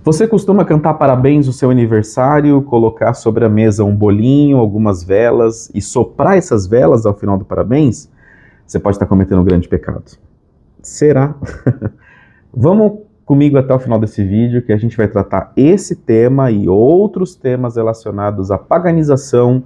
Você costuma cantar parabéns no seu aniversário, colocar sobre a mesa um bolinho, algumas velas e soprar essas velas ao final do parabéns? Você pode estar cometendo um grande pecado. Será? Vamos comigo até o final desse vídeo que a gente vai tratar esse tema e outros temas relacionados à paganização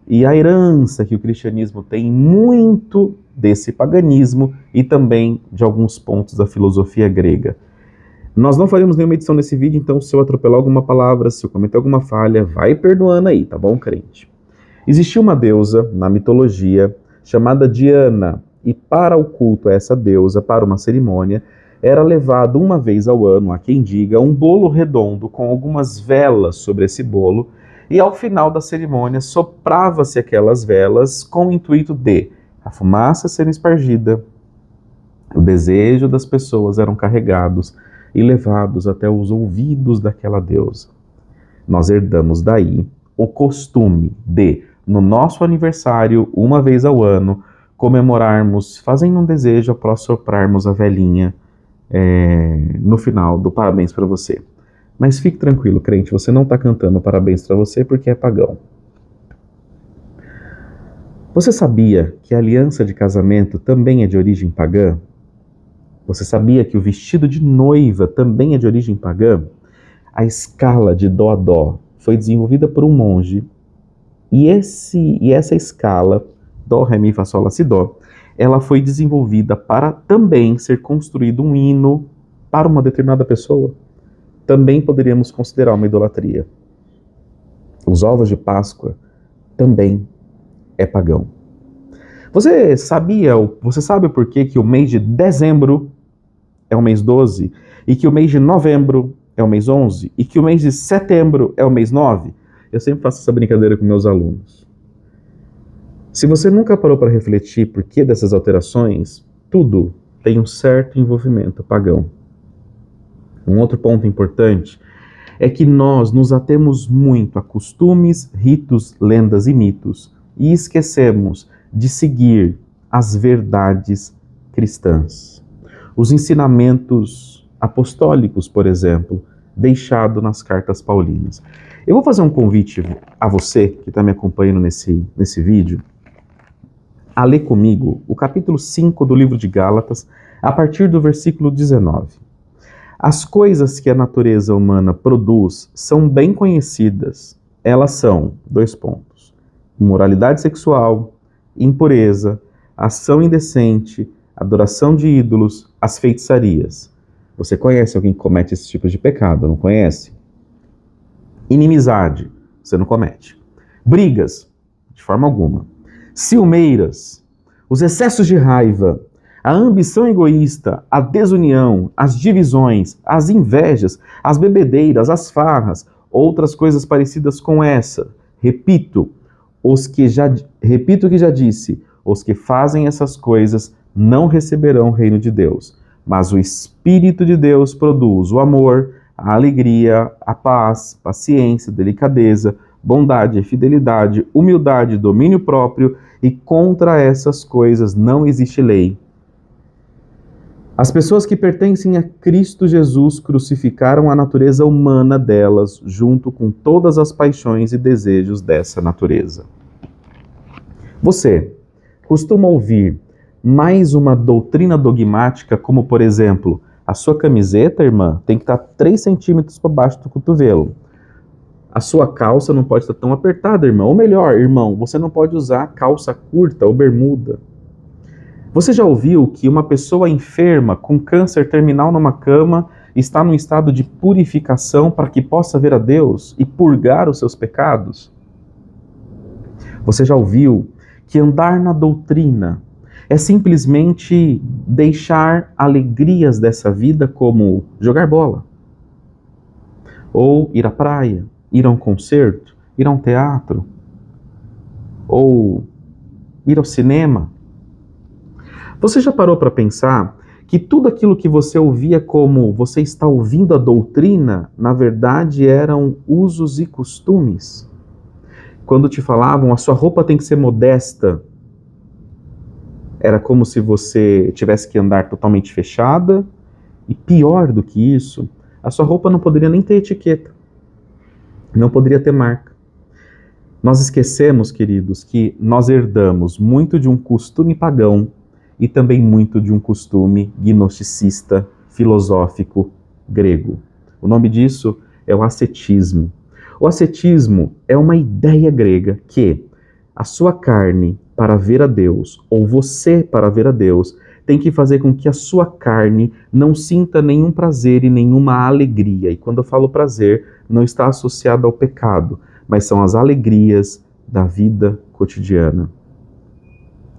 e à herança que o cristianismo tem muito desse paganismo e também de alguns pontos da filosofia grega. Nós não faremos nenhuma edição nesse vídeo, então se eu atropelar alguma palavra, se eu cometer alguma falha, vai perdoando aí, tá bom, crente? Existia uma deusa na mitologia chamada Diana, e para o culto a essa deusa, para uma cerimônia, era levado uma vez ao ano, há quem diga, um bolo redondo com algumas velas sobre esse bolo, e ao final da cerimônia soprava-se aquelas velas com o intuito de a fumaça ser espargida, o desejo das pessoas eram carregados e levados até os ouvidos daquela deusa. Nós herdamos daí o costume de, no nosso aniversário, uma vez ao ano, comemorarmos, fazendo um desejo após soprarmos a velhinha no final do parabéns para você. Mas fique tranquilo, crente, você não está cantando parabéns para você porque é pagão. Você sabia que a aliança de casamento também é de origem pagã? Você sabia que o vestido de noiva também é de origem pagã? A escala de dó a dó foi desenvolvida por um monge e essa escala, dó, ré, mi, fá, sol, lá, si, dó, ela foi desenvolvida para também ser construído um hino para uma determinada pessoa. Também poderíamos considerar uma idolatria. Os ovos de Páscoa também é pagão. Você sabe por que o mês de dezembro é o mês 12, e que o mês de novembro é o mês 11, e que o mês de setembro é o mês 9? Eu sempre faço essa brincadeira com meus alunos. Se você nunca parou para refletir por que dessas alterações, tudo tem um certo envolvimento pagão. Um outro ponto importante é que nós nos atemos muito a costumes, ritos, lendas e mitos, e esquecemos de seguir as verdades cristãs. Os ensinamentos apostólicos, por exemplo, deixado nas cartas paulinas. Eu vou fazer um convite a você, que está me acompanhando nesse vídeo, a ler comigo o capítulo 5 do livro de Gálatas, a partir do versículo 19. As coisas que a natureza humana produz são bem conhecidas. Elas são, : imoralidade sexual, impureza, ação indecente, adoração de ídolos, as feitiçarias. Você conhece alguém que comete esse tipo de pecado, não conhece? Inimizade, você não comete. Brigas, de forma alguma. Ciumeiras, os excessos de raiva, a ambição egoísta, a desunião, as divisões, as invejas, as bebedeiras, as farras, outras coisas parecidas com essa. Repito o que já disse, os que fazem essas coisas não receberão o reino de Deus. Mas o Espírito de Deus produz o amor, a alegria, a paz, paciência, delicadeza, bondade, fidelidade, humildade, domínio próprio, e contra essas coisas não existe lei. As pessoas que pertencem a Cristo Jesus crucificaram a natureza humana delas, junto com todas as paixões e desejos dessa natureza. Você costuma ouvir mais uma doutrina dogmática, como, por exemplo, a sua camiseta, irmã, tem que estar 3 centímetros para baixo do cotovelo. A sua calça não pode estar tão apertada, irmão. Ou melhor, irmão, você não pode usar calça curta ou bermuda. Você já ouviu que uma pessoa enferma com câncer terminal numa cama está num estado de purificação para que possa ver a Deus e purgar os seus pecados? Você já ouviu que andar na doutrina é simplesmente deixar alegrias dessa vida, como jogar bola, ou ir à praia, ir a um concerto, ir a um teatro, ou ir ao cinema? Você já parou para pensar que tudo aquilo que você ouvia como você está ouvindo a doutrina, na verdade eram usos e costumes? Quando te falavam a sua roupa tem que ser modesta, era como se você tivesse que andar totalmente fechada, e pior do que isso, A sua roupa não poderia nem ter etiqueta, não poderia ter marca. Nós esquecemos, queridos, que nós herdamos muito de um costume pagão e também muito de um costume gnosticista, filosófico, grego. O nome disso é o ascetismo. O ascetismo é uma ideia grega que a sua carne para ver a Deus, ou você para ver a Deus, tem que fazer com que a sua carne não sinta nenhum prazer e nenhuma alegria. E quando eu falo prazer, não está associado ao pecado, mas são as alegrias da vida cotidiana.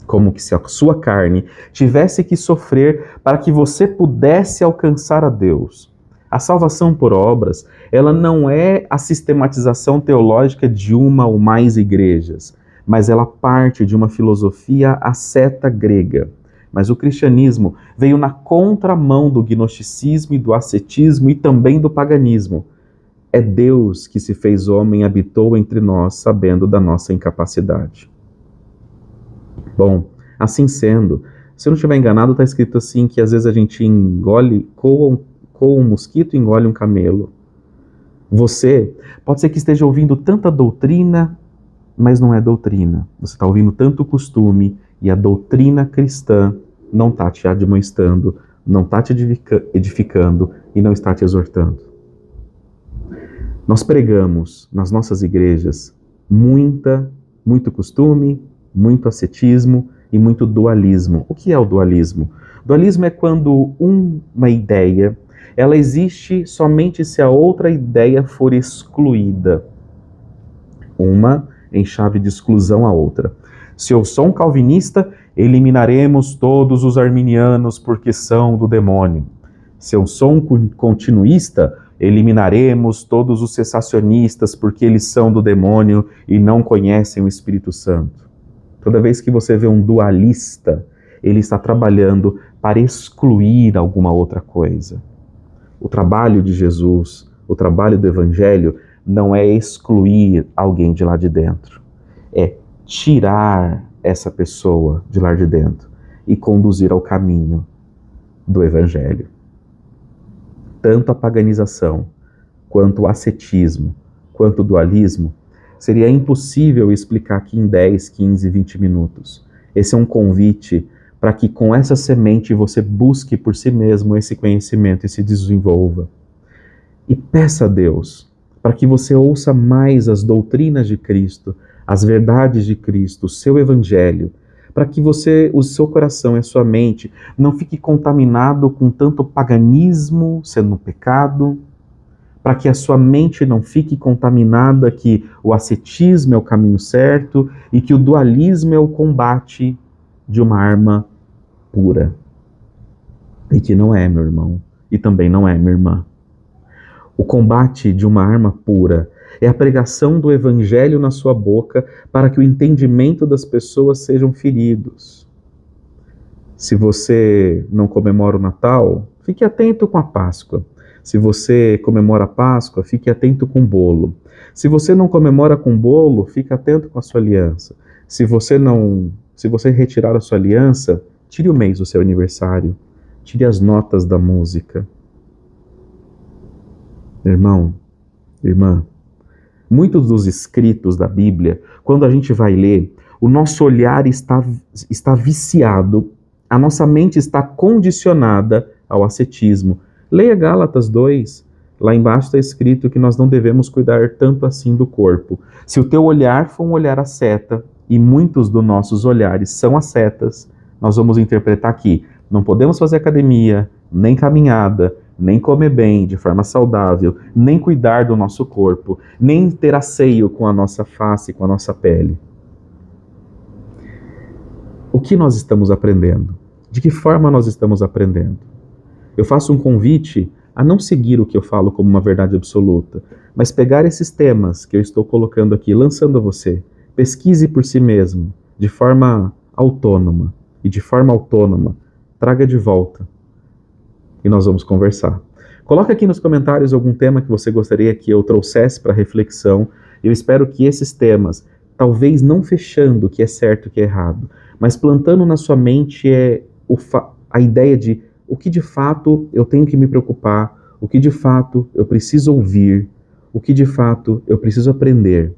Como que se a sua carne tivesse que sofrer para que você pudesse alcançar a Deus. A salvação por obras, ela não é a sistematização teológica de uma ou mais igrejas, mas ela parte de uma filosofia asceta grega. Mas o cristianismo veio na contramão do gnosticismo e do ascetismo e também do paganismo. É Deus que se fez homem e habitou entre nós, sabendo da nossa incapacidade. Bom, assim sendo, se eu não estiver enganado, está escrito assim que às vezes a gente coa um mosquito e engole um camelo. Você pode ser que esteja ouvindo tanta doutrina, mas não é doutrina. Você está ouvindo tanto costume e a doutrina cristã não está te admoestando, não está te edificando e não está te exortando. Nós pregamos nas nossas igrejas muito costume, muito ascetismo e muito dualismo. O que é o dualismo? Dualismo é quando uma ideia, ela existe somente se a outra ideia for excluída. Uma em chave de exclusão a outra. Se eu sou um calvinista, eliminaremos todos os arminianos porque são do demônio. Se eu sou um continuista, eliminaremos todos os cessacionistas porque eles são do demônio e não conhecem o Espírito Santo. Toda vez que você vê um dualista, ele está trabalhando para excluir alguma outra coisa. O trabalho de Jesus, o trabalho do Evangelho, não é excluir alguém de lá de dentro. É tirar essa pessoa de lá de dentro e conduzir ao caminho do Evangelho. Tanto a paganização, quanto o ascetismo, quanto o dualismo, seria impossível explicar aqui em 10, 15, 20 minutos. Esse é um convite para que com essa semente você busque por si mesmo esse conhecimento e se desenvolva. E peça a Deus para que você ouça mais as doutrinas de Cristo, as verdades de Cristo, o seu Evangelho, para que o seu coração e a sua mente não fique contaminado com tanto paganismo sendo um pecado, para que a sua mente não fique contaminada que o ascetismo é o caminho certo e que o dualismo é o combate de uma arma pura. E que não é, meu irmão, e também não é, minha irmã. O combate de uma arma pura é a pregação do Evangelho na sua boca para que o entendimento das pessoas sejam feridos. Se você não comemora o Natal, fique atento com a Páscoa. Se você comemora a Páscoa, fique atento com o bolo. Se você não comemora com o bolo, fique atento com a sua aliança. Se você retirar a sua aliança, tire o mês do seu aniversário. Tire as notas da música. Irmão, irmã, muitos dos escritos da Bíblia, quando a gente vai ler, o nosso olhar está viciado, a nossa mente está condicionada ao ascetismo. Leia Gálatas 2, lá embaixo está escrito que nós não devemos cuidar tanto assim do corpo. Se o teu olhar for um olhar asceta, e muitos dos nossos olhares são ascetas, nós vamos interpretar aqui, não podemos fazer academia, nem caminhada, nem comer bem, de forma saudável, nem cuidar do nosso corpo, nem ter asseio com a nossa face, com a nossa pele. O que nós estamos aprendendo? De que forma nós estamos aprendendo? Eu faço um convite a não seguir o que eu falo como uma verdade absoluta, mas pegar esses temas que eu estou colocando aqui, lançando a você. Pesquise por si mesmo, de forma autônoma, e de forma autônoma, traga de volta. E nós vamos conversar. Coloque aqui nos comentários algum tema que você gostaria que eu trouxesse para reflexão. Eu espero que esses temas, talvez não fechando o que é certo e o que é errado, mas plantando na sua mente a ideia de o que de fato eu tenho que me preocupar, o que de fato eu preciso ouvir, o que de fato eu preciso aprender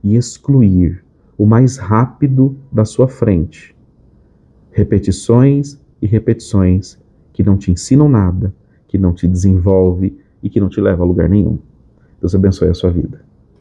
e excluir o mais rápido da sua frente. Repetições e repetições que não te ensinam nada, que não te desenvolve e que não te leva a lugar nenhum. Deus abençoe a sua vida.